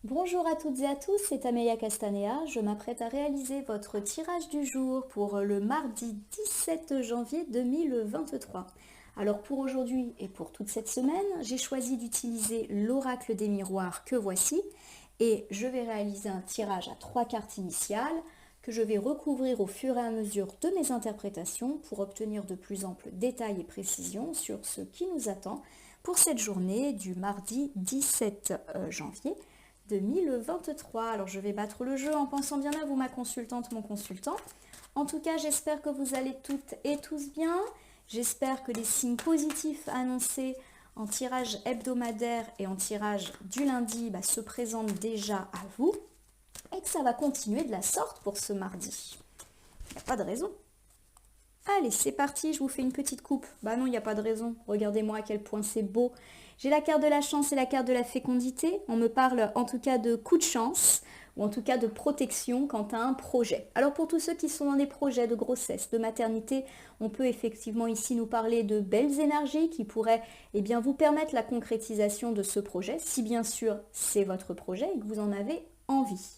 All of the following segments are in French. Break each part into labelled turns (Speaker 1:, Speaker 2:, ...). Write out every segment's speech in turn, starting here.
Speaker 1: Bonjour à toutes et à tous, c'est Amelia Castanea. Je m'apprête à réaliser votre tirage du jour pour le mardi 17 janvier 2023. Alors pour aujourd'hui et pour toute cette semaine, j'ai choisi d'utiliser l'oracle des miroirs que voici et je vais réaliser un tirage à 3 cartes initiales que je vais recouvrir au fur et à mesure de mes interprétations pour obtenir de plus amples détails et précisions sur ce qui nous attend pour cette journée du mardi 17 janvier 2023. Alors je vais battre le jeu en pensant bien à vous, ma consultante, mon consultant. En tout cas, j'espère que vous allez toutes et tous bien. J'espère que les signes positifs annoncés en tirage hebdomadaire et en tirage du lundi se présentent déjà à vous et que ça va continuer de la sorte pour ce mardi. Il n'y a pas de raison. Allez, c'est parti, je vous fais une petite coupe. Bah non, il n'y a pas de raison. Regardez-moi à quel point c'est beau. J'ai la carte de la chance et la carte de la fécondité. On me parle en tout cas de coup de chance ou en tout cas de protection quant à un projet. Alors pour tous ceux qui sont dans des projets de grossesse, de maternité, on peut effectivement ici nous parler de belles énergies qui pourraient vous permettre la concrétisation de ce projet, si bien sûr c'est votre projet et que vous en avez envie.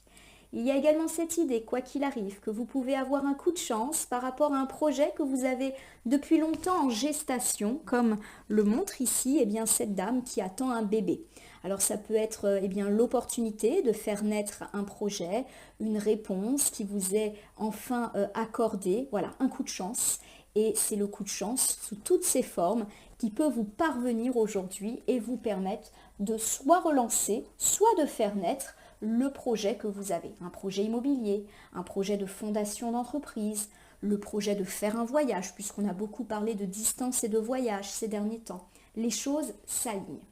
Speaker 1: Il y a également cette idée, quoi qu'il arrive, que vous pouvez avoir un coup de chance par rapport à un projet que vous avez depuis longtemps en gestation, comme le montre ici cette dame qui attend un bébé. Alors ça peut être l'opportunité de faire naître un projet, une réponse qui vous est enfin accordée, voilà, un coup de chance. Et c'est le coup de chance sous toutes ses formes qui peut vous parvenir aujourd'hui et vous permettre de soit relancer, soit de faire naître le projet que vous avez. Un projet immobilier, un projet de fondation d'entreprise, le projet de faire un voyage, puisqu'on a beaucoup parlé de distance et de voyage ces derniers temps. Les choses s'alignent.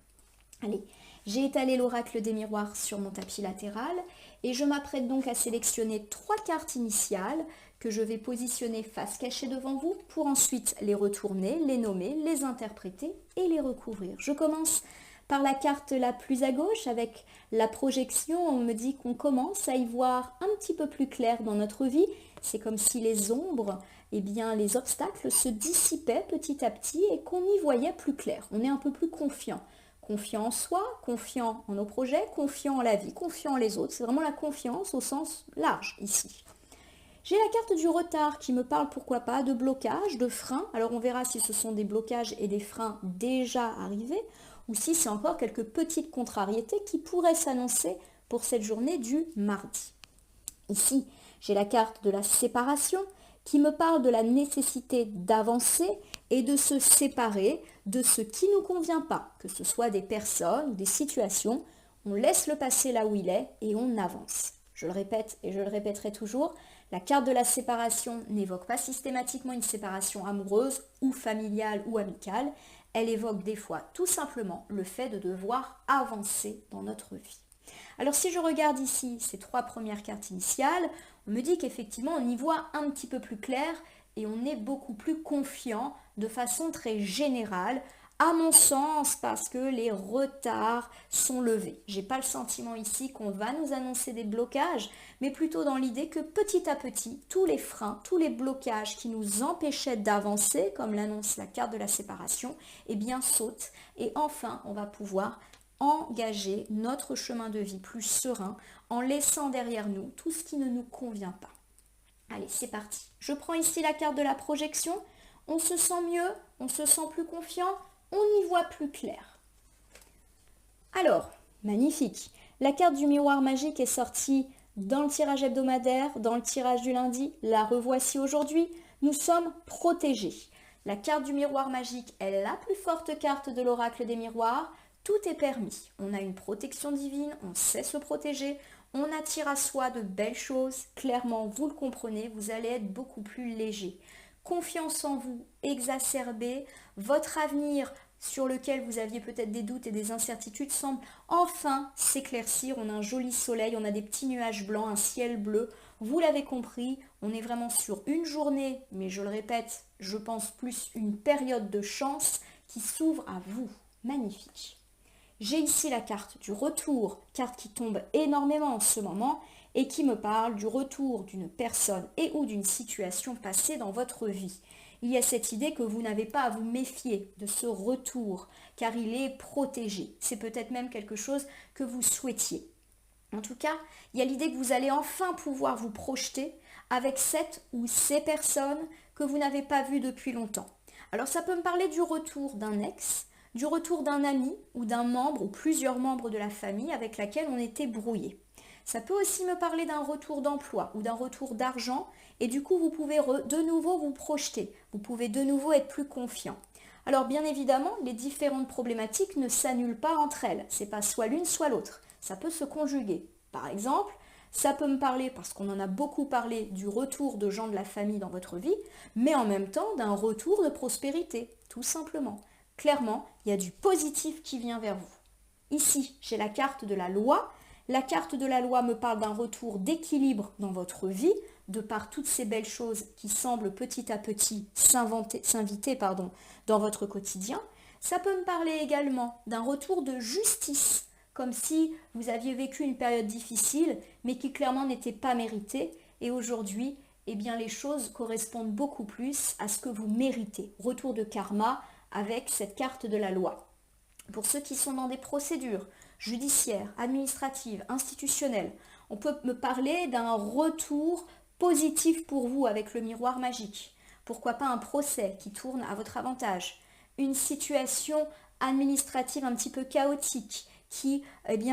Speaker 1: Allez, j'ai étalé l'oracle des miroirs sur mon tapis latéral et je m'apprête donc à sélectionner 3 cartes initiales que je vais positionner face cachée devant vous pour ensuite les retourner, les nommer, les interpréter et les recouvrir. Je commence par la carte la plus à gauche avec la projection. On me dit qu'on commence à y voir un petit peu plus clair dans notre vie. C'est comme si les ombres, les obstacles se dissipaient petit à petit et qu'on y voyait plus clair. On est un peu plus confiant. Confiant en soi, confiant en nos projets, confiant en la vie, confiant en les autres. C'est vraiment la confiance au sens large ici. J'ai la carte du retard qui me parle, pourquoi pas, de blocage, de frein. Alors on verra si ce sont des blocages et des freins déjà arrivés ou si c'est encore quelques petites contrariétés qui pourraient s'annoncer pour cette journée du mardi. Ici, j'ai la carte de la séparation qui me parle de la nécessité d'avancer et de se séparer de ce qui ne nous convient pas, que ce soit des personnes ou des situations. On laisse le passé là où il est et on avance. Je le répète et je le répéterai toujours, la carte de la séparation n'évoque pas systématiquement une séparation amoureuse ou familiale ou amicale. Elle évoque des fois tout simplement le fait de devoir avancer dans notre vie. Alors si je regarde ici ces 3 premières cartes initiales, on me dit qu'effectivement on y voit un petit peu plus clair et on est beaucoup plus confiant de façon très générale, à mon sens, parce que les retards sont levés. J'ai pas le sentiment ici qu'on va nous annoncer des blocages, mais plutôt dans l'idée que petit à petit, tous les freins, tous les blocages qui nous empêchaient d'avancer, comme l'annonce la carte de la séparation, sautent. Et enfin, on va pouvoir engager notre chemin de vie plus serein en laissant derrière nous tout ce qui ne nous convient pas. Allez, c'est parti. Je prends ici la carte de la projection. On se sent mieux, on se sent plus confiant, on y voit plus clair. Alors, magnifique. La carte du miroir magique est sortie dans le tirage hebdomadaire, dans le tirage du lundi. La revoici aujourd'hui. Nous sommes protégés. La carte du miroir magique est la plus forte carte de l'oracle des miroirs. Tout est permis. On a une protection divine, on sait se protéger, on attire à soi de belles choses. Clairement, vous le comprenez, vous allez être beaucoup plus léger. Confiance en vous exacerbée, votre avenir sur lequel vous aviez peut-être des doutes et des incertitudes semble enfin s'éclaircir. On a un joli soleil, on a des petits nuages blancs, un ciel bleu. Vous l'avez compris, on est vraiment sur une journée, mais je le répète, je pense plus une période de chance qui s'ouvre à vous. Magnifique. J'ai ici la carte du retour, carte qui tombe énormément en ce moment et qui me parle du retour d'une personne et ou d'une situation passée dans votre vie. Il y a cette idée que vous n'avez pas à vous méfier de ce retour car il est protégé. C'est peut-être même quelque chose que vous souhaitiez. En tout cas, il y a l'idée que vous allez enfin pouvoir vous projeter avec cette ou ces personnes que vous n'avez pas vues depuis longtemps. Alors ça peut me parler du retour d'un ex, du retour d'un ami ou d'un membre ou plusieurs membres de la famille avec laquelle on était brouillé. Ça peut aussi me parler d'un retour d'emploi ou d'un retour d'argent et du coup vous pouvez de nouveau vous projeter, vous pouvez de nouveau être plus confiant. Alors bien évidemment, les différentes problématiques ne s'annulent pas entre elles, c'est pas soit l'une soit l'autre, ça peut se conjuguer. Par exemple, ça peut me parler, parce qu'on en a beaucoup parlé, du retour de gens de la famille dans votre vie, mais en même temps d'un retour de prospérité, tout simplement. Clairement, il y a du positif qui vient vers vous. Ici, j'ai la carte de la loi. La carte de la loi me parle d'un retour d'équilibre dans votre vie, de par toutes ces belles choses qui semblent petit à petit s'inviter dans votre quotidien. Ça peut me parler également d'un retour de justice, comme si vous aviez vécu une période difficile, mais qui clairement n'était pas méritée. Et aujourd'hui, eh bien, les choses correspondent beaucoup plus à ce que vous méritez. Retour de karma avec cette carte de la loi. Pour ceux qui sont dans des procédures judiciaires, administratives, institutionnelles, on peut me parler d'un retour positif pour vous avec le miroir magique. Pourquoi pas un procès qui tourne à votre avantage. Une situation administrative un petit peu chaotique qui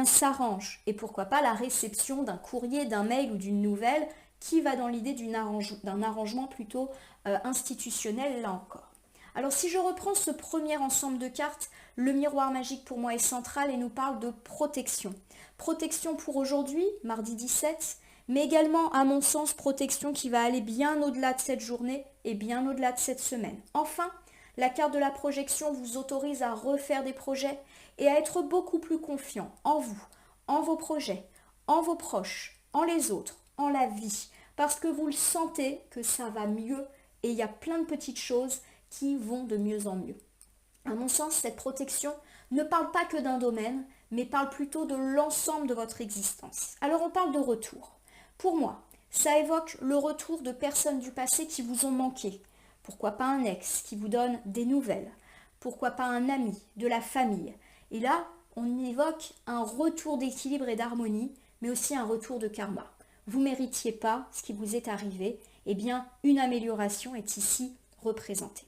Speaker 1: s'arrange. Et pourquoi pas la réception d'un courrier, d'un mail ou d'une nouvelle qui va dans l'idée d'un arrangement plutôt institutionnel là encore. Alors si je reprends ce premier ensemble de cartes, le miroir magique pour moi est central et nous parle de protection. Protection pour aujourd'hui, mardi 17, mais également à mon sens protection qui va aller bien au-delà de cette journée et bien au-delà de cette semaine. Enfin, la carte de la projection vous autorise à refaire des projets et à être beaucoup plus confiant en vous, en vos projets, en vos proches, en les autres, en la vie, parce que vous le sentez que ça va mieux et il y a plein de petites choses qui vont de mieux en mieux. À mon sens, cette protection ne parle pas que d'un domaine, mais parle plutôt de l'ensemble de votre existence. Alors on parle de retour. Pour moi, ça évoque le retour de personnes du passé qui vous ont manqué. Pourquoi pas un ex qui vous donne des nouvelles? Pourquoi pas un ami, de la famille? Et là, on évoque un retour d'équilibre et d'harmonie, mais aussi un retour de karma. Vous ne méritiez pas ce qui vous est arrivé, eh bien, une amélioration est ici représentée.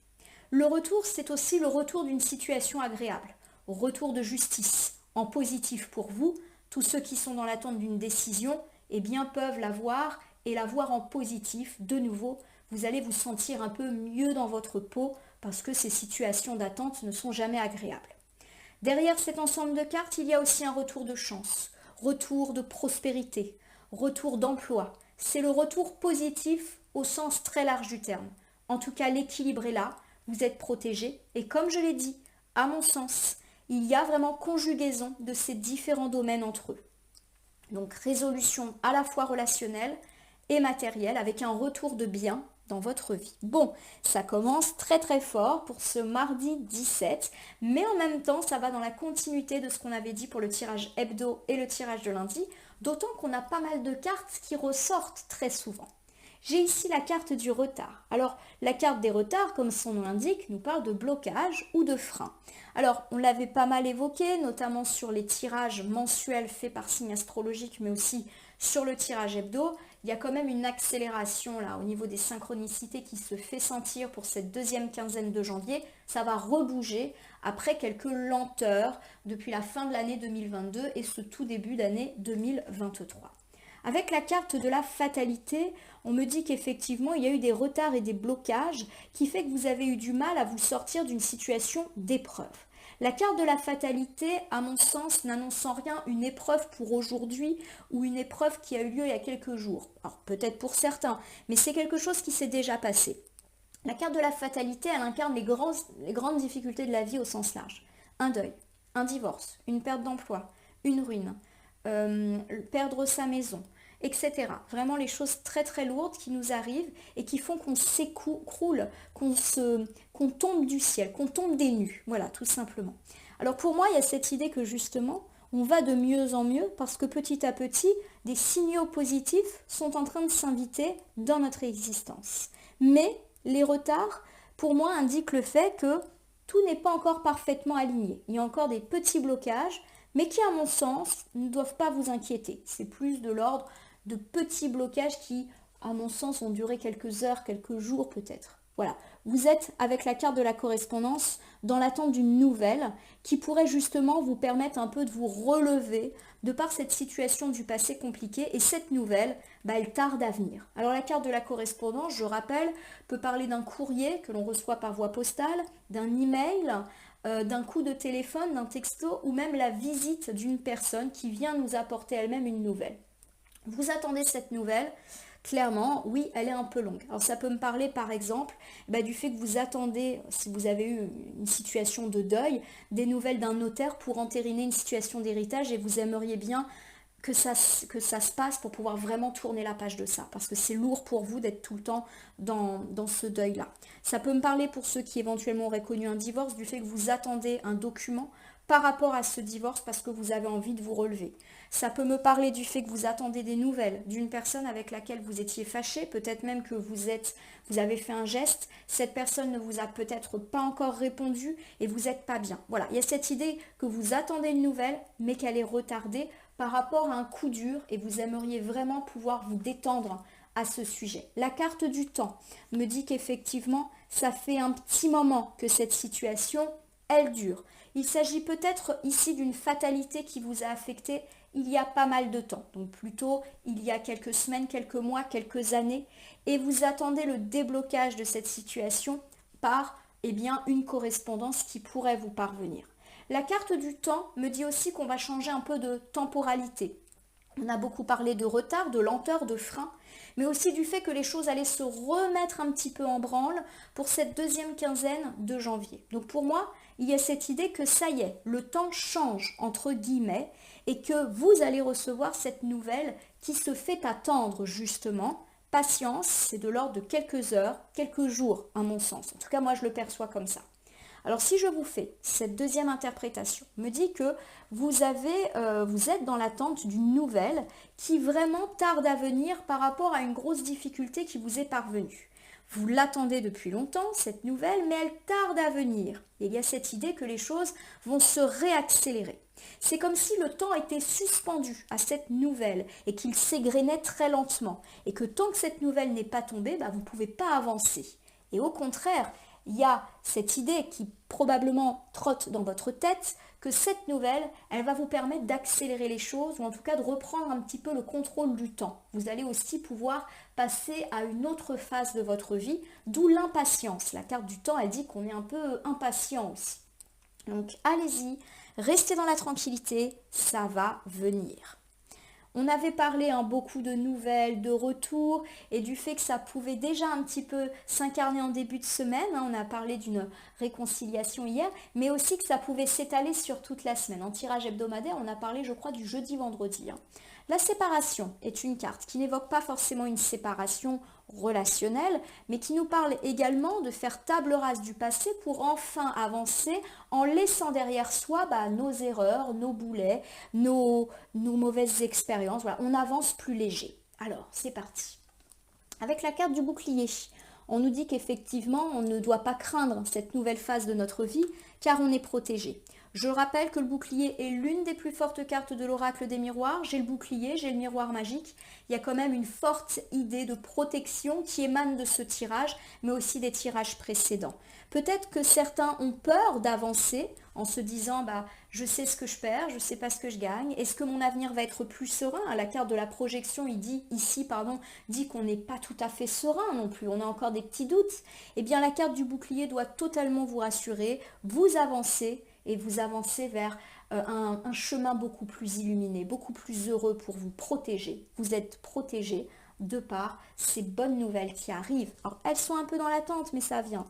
Speaker 1: Le retour, c'est aussi le retour d'une situation agréable, retour de justice, en positif pour vous. Tous ceux qui sont dans l'attente d'une décision, eh bien, peuvent l'avoir et la voir en positif. De nouveau, vous allez vous sentir un peu mieux dans votre peau parce que ces situations d'attente ne sont jamais agréables. Derrière cet ensemble de cartes, il y a aussi un retour de chance, retour de prospérité, retour d'emploi. C'est le retour positif au sens très large du terme. En tout cas, l'équilibre est là, vous êtes protégé et comme je l'ai dit, à mon sens, il y a vraiment conjugaison de ces différents domaines entre eux. Donc résolution à la fois relationnelle et matérielle avec un retour de bien dans votre vie. Bon, ça commence très très fort pour ce mardi 17, mais en même temps, ça va dans la continuité de ce qu'on avait dit pour le tirage hebdo et le tirage de lundi, d'autant qu'on a pas mal de cartes qui ressortent très souvent. J'ai ici la carte du retard. Alors, la carte des retards, comme son nom l'indique, nous parle de blocage ou de frein. Alors, on l'avait pas mal évoqué, notamment sur les tirages mensuels faits par signe astrologique, mais aussi sur le tirage hebdo. Il y a quand même une accélération là au niveau des synchronicités qui se fait sentir pour cette deuxième quinzaine de janvier. Ça va rebouger après quelques lenteurs depuis la fin de l'année 2022 et ce tout début d'année 2023. Avec la carte de la fatalité, on me dit qu'effectivement, il y a eu des retards et des blocages qui fait que vous avez eu du mal à vous sortir d'une situation d'épreuve. La carte de la fatalité, à mon sens, n'annonce en rien une épreuve pour aujourd'hui ou une épreuve qui a eu lieu il y a quelques jours. Alors peut-être pour certains, mais c'est quelque chose qui s'est déjà passé. La carte de la fatalité, elle incarne les grandes difficultés de la vie au sens large. Un deuil, un divorce, une perte d'emploi, une ruine, perdre sa maison, etc. Vraiment les choses très très lourdes qui nous arrivent et qui font qu'on s'écroule, qu'on tombe du ciel, qu'on tombe des nues. Voilà, tout simplement. Alors pour moi, il y a cette idée que justement, on va de mieux en mieux parce que petit à petit, des signaux positifs sont en train de s'inviter dans notre existence. Mais les retards, pour moi, indiquent le fait que tout n'est pas encore parfaitement aligné. Il y a encore des petits blocages, mais qui, à mon sens, ne doivent pas vous inquiéter. C'est plus de l'ordre de petits blocages qui, à mon sens, ont duré quelques heures, quelques jours peut-être. Voilà, vous êtes avec la carte de la correspondance dans l'attente d'une nouvelle qui pourrait justement vous permettre un peu de vous relever de par cette situation du passé compliqué, et cette nouvelle, elle tarde à venir. Alors la carte de la correspondance, je rappelle, peut parler d'un courrier que l'on reçoit par voie postale, d'un email, d'un coup de téléphone, d'un texto, ou même la visite d'une personne qui vient nous apporter elle-même une nouvelle. Vous attendez cette nouvelle, clairement, oui, elle est un peu longue. Alors ça peut me parler par exemple du fait que vous attendez, si vous avez eu une situation de deuil, des nouvelles d'un notaire pour entériner une situation d'héritage, et vous aimeriez bien que ça se passe pour pouvoir vraiment tourner la page de ça, parce que c'est lourd pour vous d'être tout le temps dans ce deuil-là. Ça peut me parler, pour ceux qui éventuellement auraient connu un divorce, du fait que vous attendez un document par rapport à ce divorce parce que vous avez envie de vous relever. Ça peut me parler du fait que vous attendez des nouvelles d'une personne avec laquelle vous étiez fâché, peut-être même que vous avez fait un geste, cette personne ne vous a peut-être pas encore répondu et vous n'êtes pas bien. Voilà, il y a cette idée que vous attendez une nouvelle mais qu'elle est retardée par rapport à un coup dur, et vous aimeriez vraiment pouvoir vous détendre à ce sujet. La carte du temps me dit qu'effectivement, ça fait un petit moment que cette situation, elle dure. Il s'agit peut-être ici d'une fatalité qui vous a affecté il y a pas mal de temps, donc plutôt il y a quelques semaines, quelques mois, quelques années, et vous attendez le déblocage de cette situation par une correspondance qui pourrait vous parvenir. La carte du temps me dit aussi qu'on va changer un peu de temporalité. On a beaucoup parlé de retard, de lenteur, de frein, mais aussi du fait que les choses allaient se remettre un petit peu en branle pour cette deuxième quinzaine de janvier. Donc pour moi, il y a cette idée que ça y est, le temps change entre guillemets, et que vous allez recevoir cette nouvelle qui se fait attendre justement. Patience, c'est de l'ordre de quelques heures, quelques jours à mon sens. En tout cas, moi je le perçois comme ça. Alors si je vous fais cette deuxième interprétation, me dit que vous êtes dans l'attente d'une nouvelle qui vraiment tarde à venir par rapport à une grosse difficulté qui vous est parvenue. Vous l'attendez depuis longtemps, cette nouvelle, mais elle tarde à venir. Et il y a cette idée que les choses vont se réaccélérer. C'est comme si le temps était suspendu à cette nouvelle et qu'il s'égrenait très lentement. Et que tant que cette nouvelle n'est pas tombée, vous ne pouvez pas avancer. Et au contraire, il y a cette idée qui probablement trotte dans votre tête que cette nouvelle, elle va vous permettre d'accélérer les choses, ou en tout cas de reprendre un petit peu le contrôle du temps. Vous allez aussi pouvoir passer à une autre phase de votre vie, d'où l'impatience. La carte du temps, elle dit qu'on est un peu impatient aussi. Donc allez-y, restez dans la tranquillité, ça va venir. On avait parlé beaucoup de nouvelles, de retours, et du fait que ça pouvait déjà un petit peu s'incarner en début de semaine. On a parlé d'une réconciliation hier, mais aussi que ça pouvait s'étaler sur toute la semaine. En tirage hebdomadaire, on a parlé, je crois, du jeudi-vendredi. La séparation est une carte qui n'évoque pas forcément une séparation relationnelle, mais qui nous parle également de faire table rase du passé pour enfin avancer en laissant derrière soi nos erreurs, nos boulets, nos mauvaises expériences. Voilà, on avance plus léger. Alors, c'est parti. Avec la carte du bouclier, on nous dit qu'effectivement, on ne doit pas craindre cette nouvelle phase de notre vie, car on est protégé. Je rappelle que le bouclier est l'une des plus fortes cartes de l'oracle des miroirs. J'ai le bouclier, j'ai le miroir magique. Il y a quand même une forte idée de protection qui émane de ce tirage, mais aussi des tirages précédents. Peut-être que certains ont peur d'avancer en se disant je sais ce que je perds, je ne sais pas ce que je gagne. Est-ce que mon avenir va être plus serein? La carte de la projection dit qu'on n'est pas tout à fait serein non plus. On a encore des petits doutes. Eh bien, la carte du bouclier doit totalement vous rassurer. Vous avancez et vous avancez vers un chemin beaucoup plus illuminé, beaucoup plus heureux pour vous protéger. Vous êtes protégé de par ces bonnes nouvelles qui arrivent. Alors, elles sont un peu dans l'attente, mais ça vient.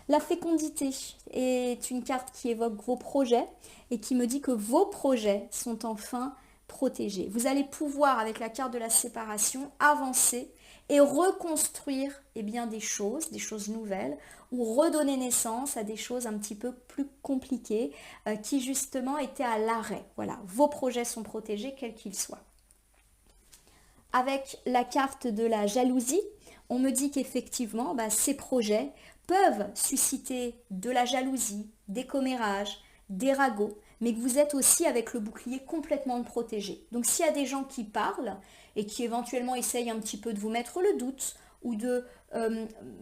Speaker 1: La fécondité est une carte qui évoque vos projets et qui me dit que vos projets sont enfin protégés. Vous allez pouvoir, avec la carte de la séparation, avancer et reconstruire des choses nouvelles, ou redonner naissance à des choses un petit peu plus compliquées qui justement étaient à l'arrêt. Voilà, vos projets sont protégés, quels qu'ils soient. Avec la carte de la jalousie, on me dit qu'effectivement, ces projets peuvent susciter de la jalousie, des commérages, des ragots, mais que vous êtes aussi avec le bouclier complètement protégé. Donc s'il y a des gens qui parlent et qui éventuellement essayent un petit peu de vous mettre le doute ou de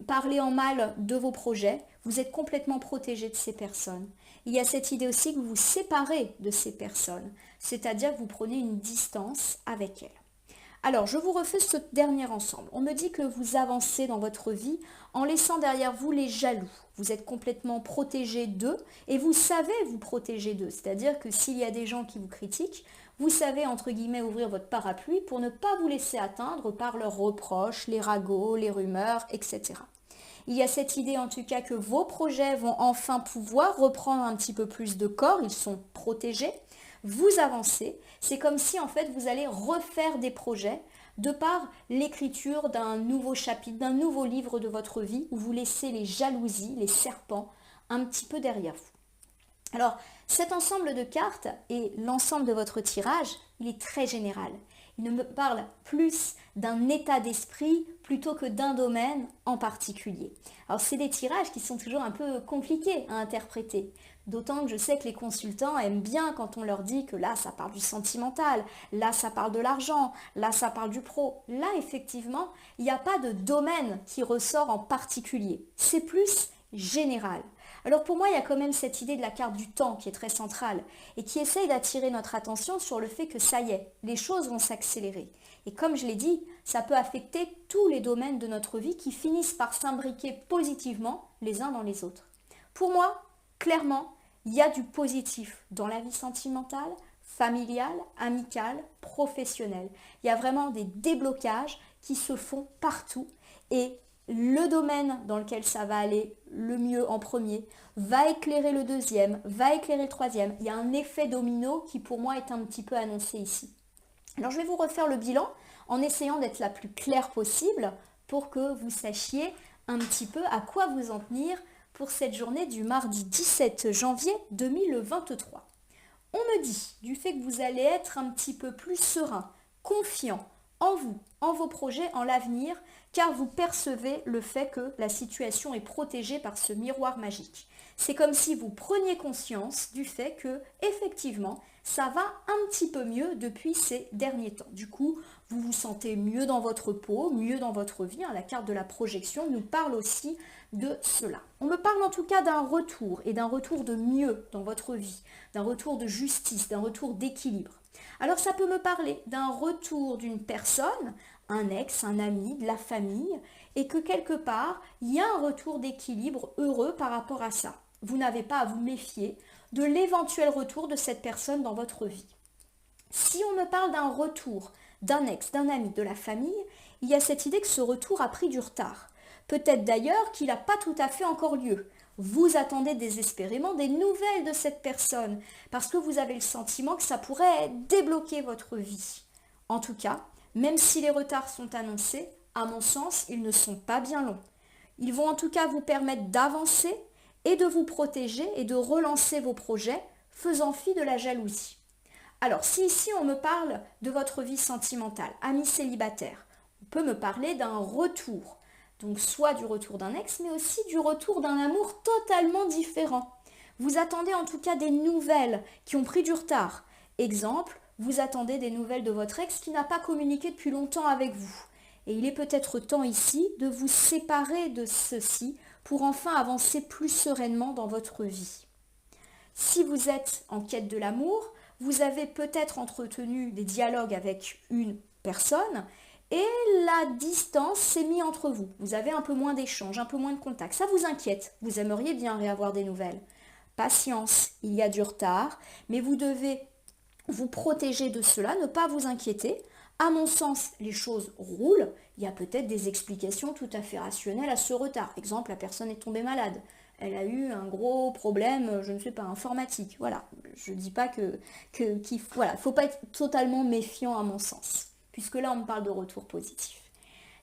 Speaker 1: parler en mal de vos projets, vous êtes complètement protégé de ces personnes. Il y a cette idée aussi que vous vous séparez de ces personnes, c'est-à-dire que vous prenez une distance avec elles. Alors, je vous refais ce dernier ensemble. On me dit que vous avancez dans votre vie en laissant derrière vous les jaloux. Vous êtes complètement protégé d'eux et vous savez vous protéger d'eux. C'est-à-dire que s'il y a des gens qui vous critiquent, vous savez, entre guillemets, ouvrir votre parapluie pour ne pas vous laisser atteindre par leurs reproches, les ragots, les rumeurs, etc. Il y a cette idée en tout cas que vos projets vont enfin pouvoir reprendre un petit peu plus de corps, ils sont protégés. Vous avancez, c'est comme si en fait vous allez refaire des projets de par l'écriture d'un nouveau chapitre, d'un nouveau livre de votre vie où vous laissez les jalousies, les serpents un petit peu derrière vous. Alors cet ensemble de cartes et l'ensemble de votre tirage, il est très général. Il ne me parle plus d'un état d'esprit plutôt que d'un domaine en particulier. Alors c'est des tirages qui sont toujours un peu compliqués à interpréter. D'autant que je sais que les consultants aiment bien quand on leur dit que là, ça parle du sentimental, là, ça parle de l'argent, là, ça parle du pro. Là, effectivement, il n'y a pas de domaine qui ressort en particulier. C'est plus général. Alors pour moi, il y a quand même cette idée de la carte du temps qui est très centrale et qui essaye d'attirer notre attention sur le fait que ça y est, les choses vont s'accélérer. Et comme je l'ai dit, ça peut affecter tous les domaines de notre vie qui finissent par s'imbriquer positivement les uns dans les autres. Pour moi, clairement, il y a du positif dans la vie sentimentale, familiale, amicale, professionnelle. Il y a vraiment des déblocages qui se font partout et le domaine dans lequel ça va aller le mieux en premier va éclairer le deuxième, va éclairer le troisième. Il y a un effet domino qui pour moi est un petit peu annoncé ici. Alors je vais vous refaire le bilan en essayant d'être la plus claire possible pour que vous sachiez un petit peu à quoi vous en tenir pour cette journée du mardi 17 janvier 2023. On me dit du fait que vous allez être un petit peu plus serein, confiant en vous, en vos projets, en l'avenir, car vous percevez le fait que la situation est protégée par ce miroir magique. C'est comme si vous preniez conscience du fait que, effectivement, ça va un petit peu mieux depuis ces derniers temps. Du coup, vous vous sentez mieux dans votre peau, mieux dans votre vie. La carte de la projection nous parle aussi de cela. On me parle en tout cas d'un retour et d'un retour de mieux dans votre vie, d'un retour de justice, d'un retour d'équilibre. Alors ça peut me parler d'un retour d'une personne, un ex, un ami, de la famille, et que quelque part, il y a un retour d'équilibre heureux par rapport à ça. Vous n'avez pas à vous méfier de l'éventuel retour de cette personne dans votre vie. Si on me parle d'un retour, d'un ex, d'un ami, de la famille, il y a cette idée que ce retour a pris du retard. Peut-être d'ailleurs qu'il n'a pas tout à fait encore lieu. Vous attendez désespérément des nouvelles de cette personne parce que vous avez le sentiment que ça pourrait débloquer votre vie. En tout cas, même si les retards sont annoncés, à mon sens, ils ne sont pas bien longs. Ils vont en tout cas vous permettre d'avancer et de vous protéger et de relancer vos projets, faisant fi de la jalousie. Alors, si ici on me parle de votre vie sentimentale, ami célibataire, on peut me parler d'un retour. Donc soit du retour d'un ex, mais aussi du retour d'un amour totalement différent. Vous attendez en tout cas des nouvelles qui ont pris du retard. Exemple, vous attendez des nouvelles de votre ex qui n'a pas communiqué depuis longtemps avec vous. Et il est peut-être temps ici de vous séparer de ceci pour enfin avancer plus sereinement dans votre vie. Si vous êtes en quête de l'amour, vous avez peut-être entretenu des dialogues avec une personne et la distance s'est mise entre vous. Vous avez un peu moins d'échanges, un peu moins de contact. Ça vous inquiète. Vous aimeriez bien réavoir des nouvelles. Patience, il y a du retard, mais vous devez vous protéger de cela, ne pas vous inquiéter. À mon sens, les choses roulent. Il y a peut-être des explications tout à fait rationnelles à ce retard. Exemple, la personne est tombée malade. Elle a eu un gros problème, je ne sais pas, informatique. Voilà, je ne dis pas voilà, faut pas être totalement méfiant à mon sens, puisque là, on me parle de retour positif.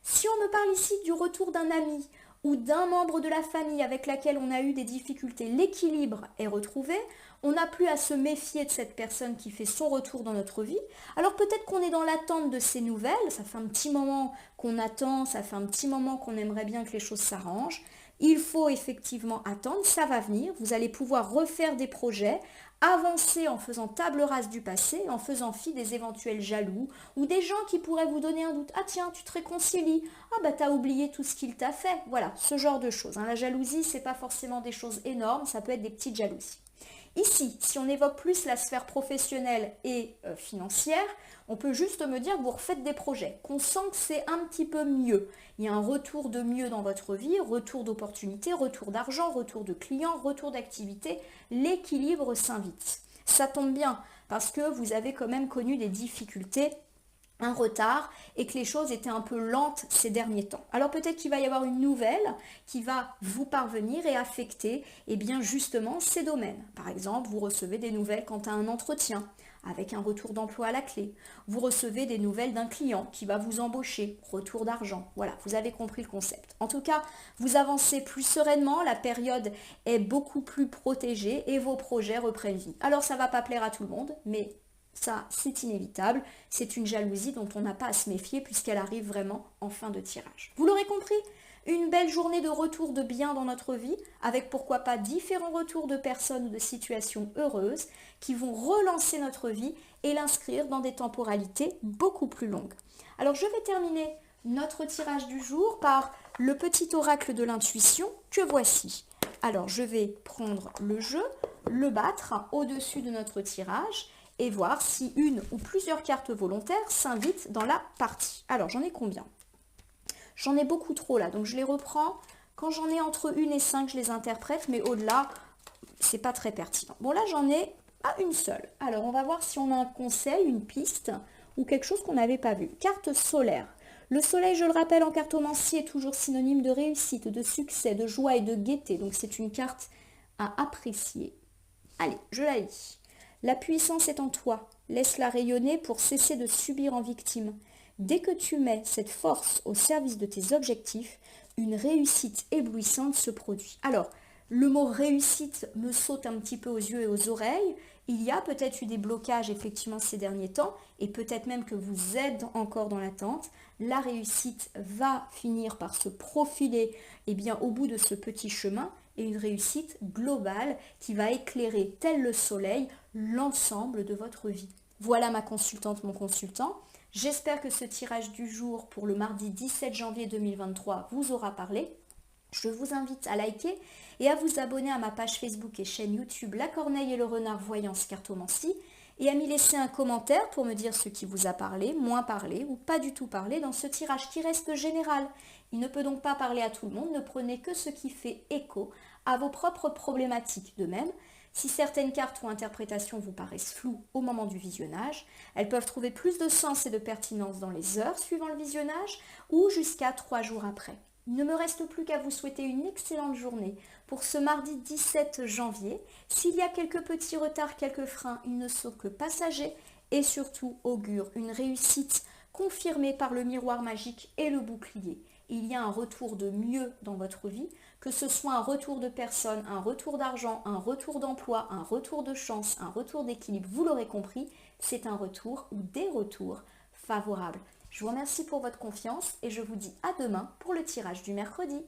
Speaker 1: Si on me parle ici du retour d'un ami ou d'un membre de la famille avec laquelle on a eu des difficultés, l'équilibre est retrouvé, on n'a plus à se méfier de cette personne qui fait son retour dans notre vie. Alors peut-être qu'on est dans l'attente de ces nouvelles, ça fait un petit moment qu'on attend, ça fait un petit moment qu'on aimerait bien que les choses s'arrangent. Il faut effectivement attendre, ça va venir, vous allez pouvoir refaire des projets Avancez en faisant table rase du passé, en faisant fi des éventuels jaloux ou des gens qui pourraient vous donner un doute. Ah tiens, tu te réconcilies. Ah bah t'as oublié tout ce qu'il t'a fait. Voilà, ce genre de choses. La jalousie, c'est pas forcément des choses énormes, ça peut être des petites jalousies. Ici, si on évoque plus la sphère professionnelle et financière, on peut juste me dire que vous refaites des projets, qu'on sent que c'est un petit peu mieux. Il y a un retour de mieux dans votre vie, retour d'opportunités, retour d'argent, retour de clients, retour d'activité. L'équilibre s'invite. Ça tombe bien parce que vous avez quand même connu des difficultés, un retard et que les choses étaient un peu lentes ces derniers temps. Alors peut-être qu'il va y avoir une nouvelle qui va vous parvenir et affecter bien justement ces domaines. Par exemple, vous recevez des nouvelles quant à un entretien avec un retour d'emploi à la clé. Vous recevez des nouvelles d'un client qui va vous embaucher, retour d'argent. Voilà, vous avez compris le concept. En tout cas, vous avancez plus sereinement, la période est beaucoup plus protégée et vos projets reprennent vie. Alors ça ne va pas plaire à tout le monde, mais ça, c'est inévitable. C'est une jalousie dont on n'a pas à se méfier puisqu'elle arrive vraiment en fin de tirage. Vous l'aurez compris, une belle journée de retour de bien dans notre vie, avec pourquoi pas différents retours de personnes ou de situations heureuses qui vont relancer notre vie et l'inscrire dans des temporalités beaucoup plus longues. Alors je vais terminer notre tirage du jour par le petit oracle de l'intuition que voici. Alors je vais prendre le jeu, le battre au-dessus de notre tirage et voir si une ou plusieurs cartes volontaires s'invitent dans la partie. Alors, j'en ai combien? J'en ai beaucoup trop là, donc je les reprends. Quand j'en ai entre 1 et 5, je les interprète, mais au-delà, c'est pas très pertinent. Bon, là, j'en ai à une seule. Alors, on va voir si on a un conseil, une piste ou quelque chose qu'on n'avait pas vu. Carte solaire. Le soleil, je le rappelle, en cartomancie est toujours synonyme de réussite, de succès, de joie et de gaieté. Donc, c'est une carte à apprécier. Allez, je la lis. La puissance est en toi, laisse-la rayonner pour cesser de subir en victime. Dès que tu mets cette force au service de tes objectifs, une réussite éblouissante se produit. Alors, le mot réussite me saute un petit peu aux yeux et aux oreilles. Il y a peut-être eu des blocages effectivement ces derniers temps et peut-être même que vous êtes encore dans l'attente. La réussite va finir par se profiler au bout de ce petit chemin et une réussite globale qui va éclairer tel le soleil l'ensemble de votre vie. Voilà ma consultante, mon consultant. J'espère que ce tirage du jour pour le mardi 17 janvier 2023 vous aura parlé. Je vous invite à liker et à vous abonner à ma page Facebook et chaîne YouTube La Corneille et le Renard Voyance Cartomancie et à m'y laisser un commentaire pour me dire ce qui vous a parlé, moins parlé ou pas du tout parlé dans ce tirage qui reste général. Il ne peut donc pas parler à tout le monde, ne prenez que ce qui fait écho à vos propres problématiques. De même, si certaines cartes ou interprétations vous paraissent floues au moment du visionnage, elles peuvent trouver plus de sens et de pertinence dans les heures suivant le visionnage ou jusqu'à 3 jours après. Il ne me reste plus qu'à vous souhaiter une excellente journée pour ce mardi 17 janvier. S'il y a quelques petits retards, quelques freins, ils ne sont que passagers et surtout augurent une réussite confirmée par le miroir magique et le bouclier. Il y a un retour de mieux dans votre vie, que ce soit un retour de personne, un retour d'argent, un retour d'emploi, un retour de chance, un retour d'équilibre, vous l'aurez compris, c'est un retour ou des retours favorables. Je vous remercie pour votre confiance et je vous dis à demain pour le tirage du mercredi.